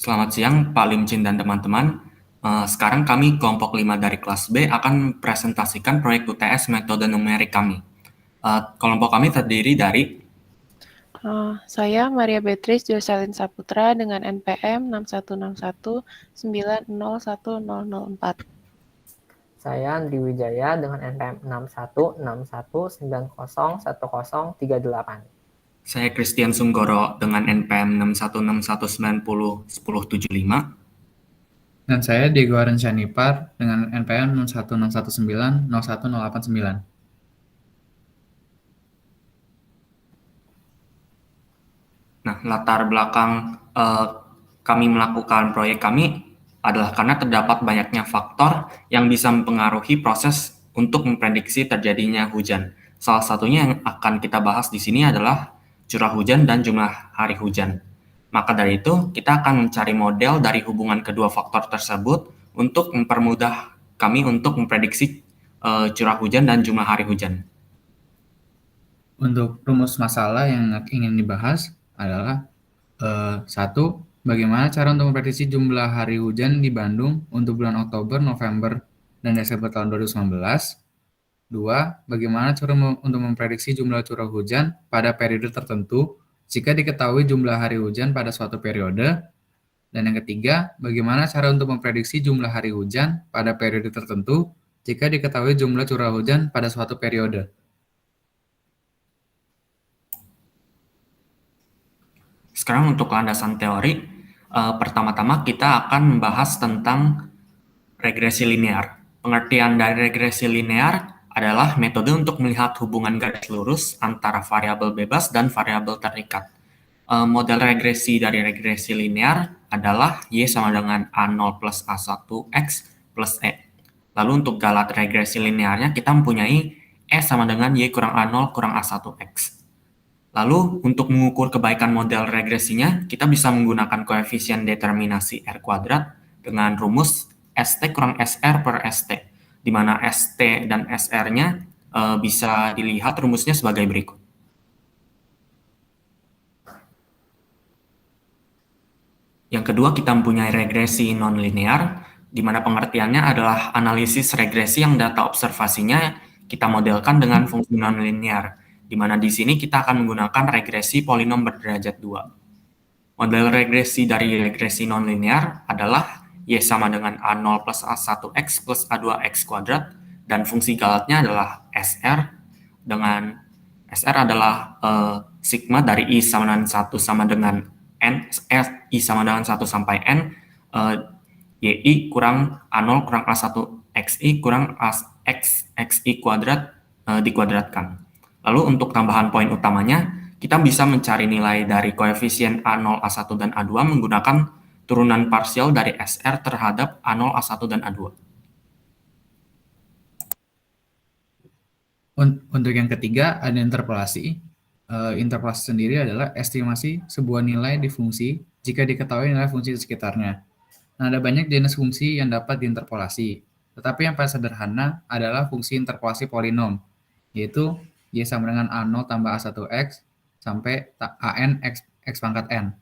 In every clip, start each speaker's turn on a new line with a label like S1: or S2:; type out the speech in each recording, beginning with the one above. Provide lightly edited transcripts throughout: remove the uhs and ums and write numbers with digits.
S1: Selamat siang Pak Limcin dan teman-teman. Sekarang kami kelompok 5 dari kelas B akan presentasikan proyek UTS metode numerik kami. Kelompok kami terdiri dari
S2: Saya Maria Beatrice Jocelyn Saputra dengan NPM 6161901004.
S3: Saya Andri Wijaya dengan NPM 6161901038.
S1: saya Christian Sunggoro dengan NPM 6161901075.
S4: Dan saya Diego Arencianipar dengan NPM 6161901089.
S1: Nah, latar belakang kami melakukan proyek kami adalah karena terdapat banyaknya faktor yang bisa mempengaruhi proses untuk memprediksi terjadinya hujan. Salah satunya yang akan kita bahas di sini adalah curah hujan dan jumlah hari hujan. Maka dari itu, kita akan mencari model dari hubungan kedua faktor tersebut untuk mempermudah kami untuk memprediksi curah hujan dan jumlah hari hujan.
S4: Untuk rumus masalah yang ingin dibahas adalah satu, bagaimana cara untuk memprediksi jumlah hari hujan di Bandung untuk bulan Oktober, November, dan Desember tahun 2019. Dua, bagaimana cara untuk memprediksi jumlah curah hujan pada periode tertentu jika diketahui jumlah hari hujan pada suatu periode. Dan yang ketiga, bagaimana cara untuk memprediksi jumlah hari hujan pada periode tertentu jika diketahui jumlah curah hujan pada suatu periode.
S1: Sekarang untuk landasan teori, pertama-tama kita akan membahas tentang regresi linear. Pengertian dari regresi linear adalah metode untuk melihat hubungan garis lurus antara variabel bebas dan variabel terikat. Model regresi dari regresi linear adalah Y sama dengan A0 plus A1X plus E. Lalu untuk galat regresi linearnya kita mempunyai E sama dengan Y kurang A0 kurang A1X. Lalu untuk mengukur kebaikan model regresinya, kita bisa menggunakan koefisien determinasi R kuadrat dengan rumus ST kurang SR per ST, di mana ST dan SR-nya bisa dilihat rumusnya sebagai berikut. Yang kedua, kita mempunyai regresi non-linear, di mana pengertiannya adalah analisis regresi yang data observasinya kita modelkan dengan fungsi non-linear, di mana di sini kita akan menggunakan regresi polinom berderajat 2. Model regresi dari regresi non-linear adalah Y sama dengan A0 plus A1X plus A2X kuadrat, dan fungsi galatnya adalah SR, dengan SR adalah sigma dari I sama dengan 1 sama dengan N, I sama dengan 1 sampai N, YI kurang A0 kurang A1 XI kurang X XI kuadrat dikuadratkan. Lalu untuk tambahan poin utamanya, kita bisa mencari nilai dari koefisien A0, A1, dan A2 menggunakan turunan parsial dari SR terhadap A0, A1, dan A2.
S4: Untuk yang ketiga, ada interpolasi. Interpolasi sendiri adalah estimasi sebuah nilai di fungsi jika diketahui nilai fungsi di sekitarnya. Nah, ada banyak jenis fungsi yang dapat diinterpolasi, tetapi yang paling sederhana adalah fungsi interpolasi polinom, yaitu Y sama dengan A0 tambah A1X sampai AN X pangkat N.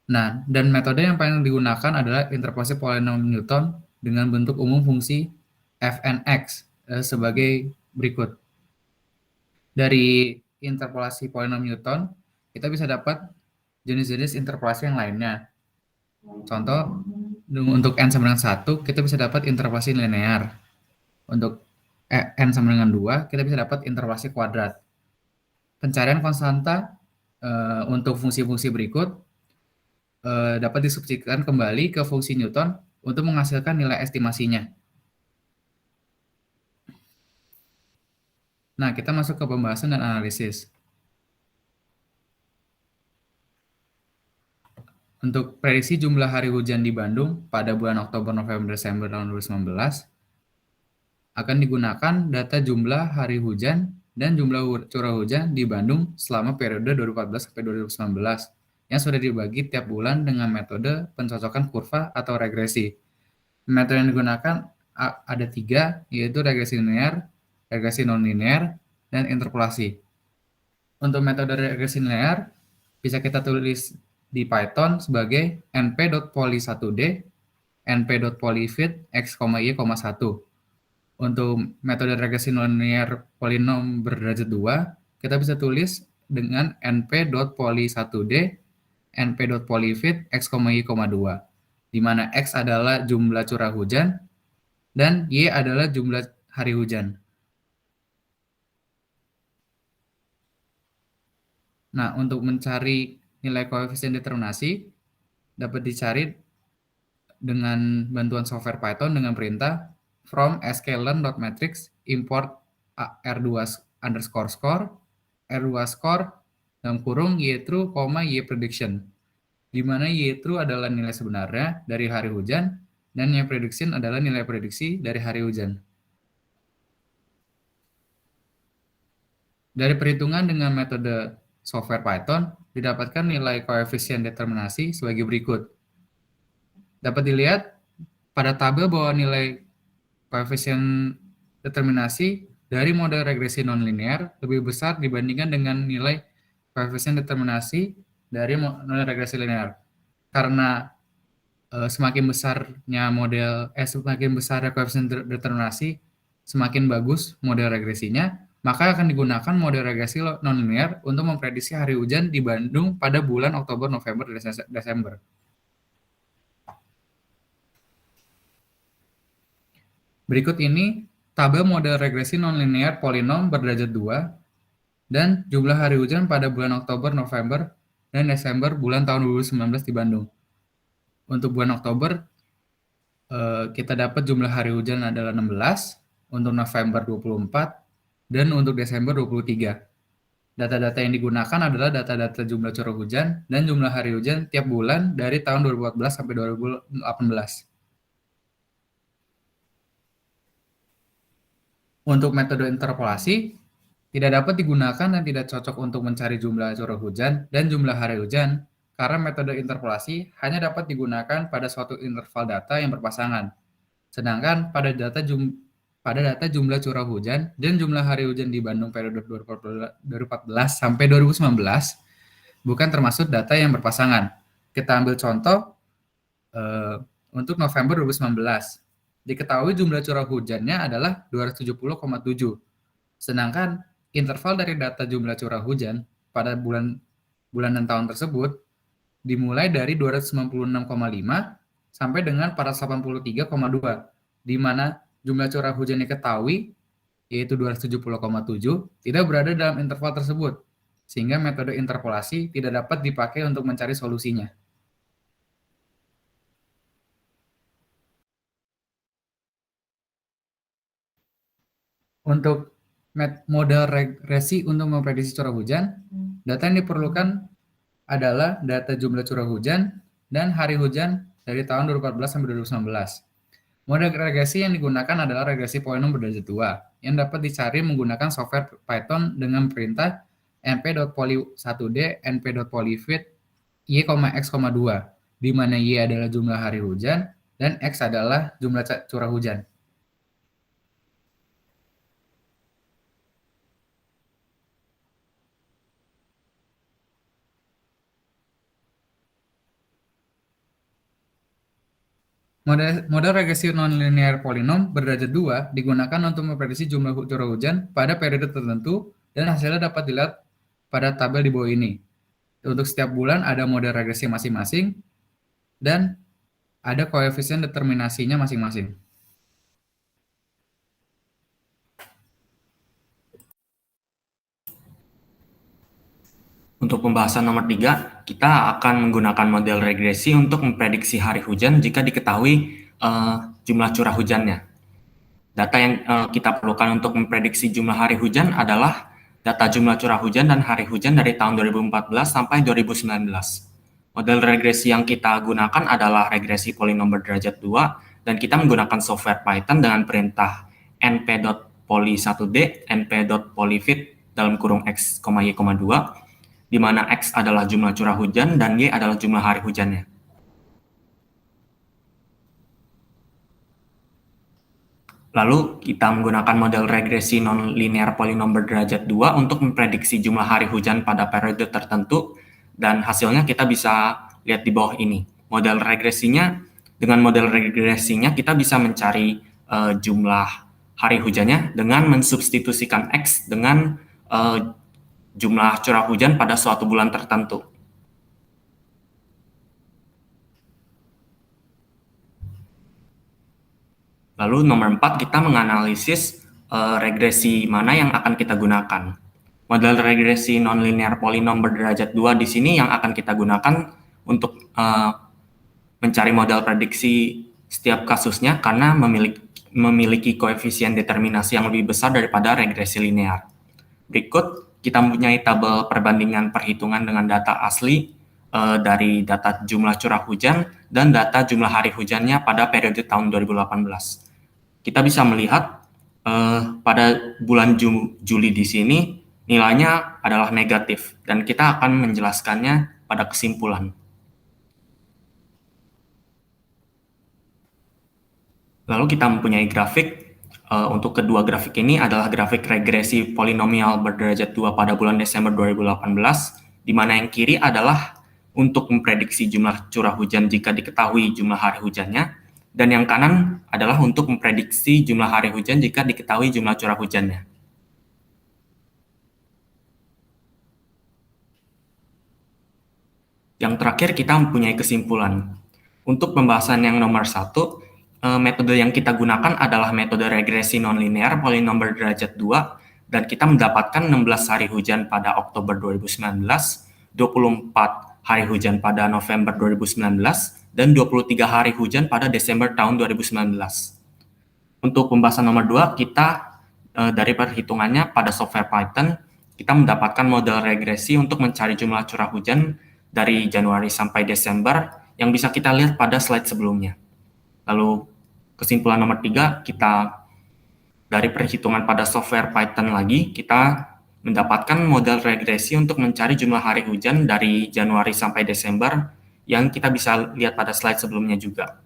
S4: Nah, dan metode yang paling digunakan adalah interpolasi polinom Newton dengan bentuk umum fungsi Fnx sebagai berikut. Dari interpolasi polinom Newton, kita bisa dapat jenis-jenis interpolasi yang lainnya. Contoh, untuk N sama dengan 1, kita bisa dapat interpolasi linear. Untuk N sama dengan 2, kita bisa dapat interpolasi kuadrat. Pencarian konstanta untuk fungsi-fungsi berikut dapat disubstitusikan kembali ke fungsi Newton untuk menghasilkan nilai estimasinya. Nah, kita masuk ke pembahasan dan analisis. Untuk prediksi jumlah hari hujan di Bandung pada bulan Oktober, November, Desember tahun 2019 akan digunakan data jumlah hari hujan dan jumlah curah hujan di Bandung selama periode 2014 sampai 2019 yang sudah dibagi tiap bulan dengan metode pencocokan kurva atau regresi. Metode yang digunakan ada 3, yaitu regresi linear, regresi non-linear, dan interpolasi. Untuk metode regresi linear bisa kita tulis di Python sebagai np.poly1d, np.polyfit x, y, 1. Untuk metode regresi nonlinear polinom berderajat 2, kita bisa tulis dengan np.poly1d, np.polyfit x, y, 2, di mana x adalah jumlah curah hujan dan y adalah jumlah hari hujan. Nah, untuk mencari nilai koefisien determinasi dapat dicari dengan bantuan software Python dengan perintah from sklearn.matrix import r2 underscore score, r2 score dalam kurung y true, y prediction, di mana y true adalah nilai sebenarnya dari hari hujan dan y prediction adalah nilai prediksi dari hari hujan. Dari perhitungan dengan metode software Python, didapatkan nilai koefisien determinasi sebagai berikut. Dapat dilihat pada tabel bahwa nilai koefisien determinasi dari model regresi nonlinear lebih besar dibandingkan dengan nilai koefisien determinasi dari model regresi linear. Karena semakin besarnya semakin besar koefisien determinasi, semakin bagus model regresinya, maka akan digunakan model regresi nonlinear untuk memprediksi hari hujan di Bandung pada bulan Oktober, November, Desember. Berikut ini tabel model regresi nonlinear polinom berderajat 2 dan jumlah hari hujan pada bulan Oktober, November, dan Desember bulan tahun 2019 di Bandung. Untuk bulan Oktober, kita dapat jumlah hari hujan adalah 16, untuk November 24, dan untuk Desember 23. Data-data yang digunakan adalah data-data jumlah curah hujan dan jumlah hari hujan tiap bulan dari tahun 2014 sampai 2018. Untuk metode interpolasi, tidak dapat digunakan dan tidak cocok untuk mencari jumlah curah hujan dan jumlah hari hujan, karena metode interpolasi hanya dapat digunakan pada suatu interval data yang berpasangan. Sedangkan pada data jumlah curah hujan dan jumlah hari hujan di Bandung periode 2014 sampai 2019 bukan termasuk data yang berpasangan. Kita ambil contoh untuk November 2019. Diketahui jumlah curah hujannya adalah 270,7. Sedangkan interval dari data jumlah curah hujan pada bulan dan tahun tersebut dimulai dari 296,5 sampai dengan 483,2, di mana jumlah curah hujan yang diketahui, yaitu 270,7, tidak berada dalam interval tersebut, sehingga metode interpolasi tidak dapat dipakai untuk mencari solusinya. Untuk model regresi untuk memprediksi curah hujan, data yang diperlukan adalah data jumlah curah hujan dan hari hujan dari tahun 2014 sampai 2019. Model regresi yang digunakan adalah regresi polinom berderajat 2 yang dapat dicari menggunakan software Python dengan perintah np.poly1d, np.polyfit y, x, 2, di mana y adalah jumlah hari hujan dan x adalah jumlah curah hujan. Model regresi nonlinear polinom berderajat 2 digunakan untuk memprediksi jumlah curah hujan pada periode tertentu dan hasilnya dapat dilihat pada tabel di bawah ini. Untuk setiap bulan ada model regresi masing-masing dan ada koefisien determinasinya masing-masing.
S1: Untuk pembahasan nomor 3, kita akan menggunakan model regresi untuk memprediksi hari hujan jika diketahui jumlah curah hujannya. Data yang kita perlukan untuk memprediksi jumlah hari hujan adalah data jumlah curah hujan dan hari hujan dari tahun 2014 sampai 2019. Model regresi yang kita gunakan adalah regresi polinom berderajat 2, dan kita menggunakan software Python dengan perintah np.poly1d, np.polyfit dalam kurung x, y, 2, di mana x adalah jumlah curah hujan dan y adalah jumlah hari hujannya. Lalu kita menggunakan model regresi nonlinear polinom berderajat 2 untuk memprediksi jumlah hari hujan pada periode tertentu, dan hasilnya kita bisa lihat di bawah ini. Dengan model regresinya kita bisa mencari jumlah hari hujannya dengan mensubstitusikan X dengan jumlah curah hujan pada suatu bulan tertentu. Lalu nomor 4, kita menganalisis regresi mana yang akan kita gunakan. Model regresi nonlinear polinom berderajat 2 di sini yang akan kita gunakan untuk mencari model prediksi setiap kasusnya karena memiliki koefisien determinasi yang lebih besar daripada regresi linear. Berikut kita mempunyai tabel perbandingan perhitungan dengan data asli dari data jumlah curah hujan dan data jumlah hari hujannya pada periode tahun 2018. Kita bisa melihat pada bulan Juli di sini nilainya adalah negatif dan kita akan menjelaskannya pada kesimpulan. Lalu kita mempunyai grafik. Untuk kedua grafik ini adalah grafik regresi polinomial berderajat 2 pada bulan Desember 2018, di mana yang kiri adalah untuk memprediksi jumlah curah hujan jika diketahui jumlah hari hujannya, dan yang kanan adalah untuk memprediksi jumlah hari hujan jika diketahui jumlah curah hujannya. Yang terakhir kita mempunyai kesimpulan. Untuk pembahasan yang nomor 1, metode yang kita gunakan adalah metode regresi nonlinear polinom berderajat 2, dan kita mendapatkan 16 hari hujan pada Oktober 2019, 24 hari hujan pada November 2019, dan 23 hari hujan pada Desember tahun 2019. Untuk pembahasan nomor 2, kita dari perhitungannya pada software Python, kita mendapatkan model regresi untuk mencari jumlah curah hujan dari Januari sampai Desember yang bisa kita lihat pada slide sebelumnya. Lalu kesimpulan nomor 3, kita dari perhitungan pada software Python lagi, kita mendapatkan model regresi untuk mencari jumlah hari hujan dari Januari sampai Desember yang kita bisa lihat pada slide sebelumnya juga.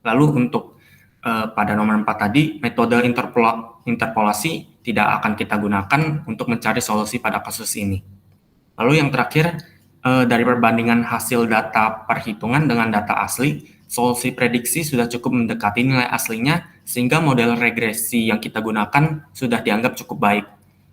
S1: Lalu untuk pada nomor 4 tadi, metode interpolasi tidak akan kita gunakan untuk mencari solusi pada kasus ini. Lalu yang terakhir, dari perbandingan hasil data perhitungan dengan data asli, solusi prediksi sudah cukup mendekati nilai aslinya, sehingga model regresi yang kita gunakan sudah dianggap cukup baik.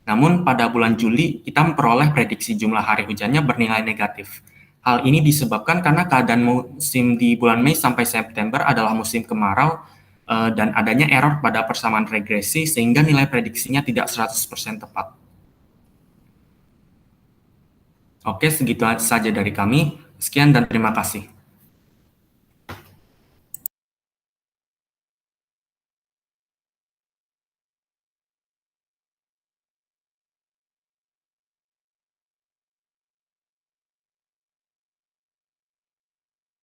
S1: Namun pada bulan Juli, kita memperoleh prediksi jumlah hari hujannya bernilai negatif. Hal ini disebabkan karena keadaan musim di bulan Mei sampai September adalah musim kemarau, dan adanya error pada persamaan regresi, sehingga nilai prediksinya tidak 100% tepat. Oke, segitu saja dari kami. Sekian dan terima kasih.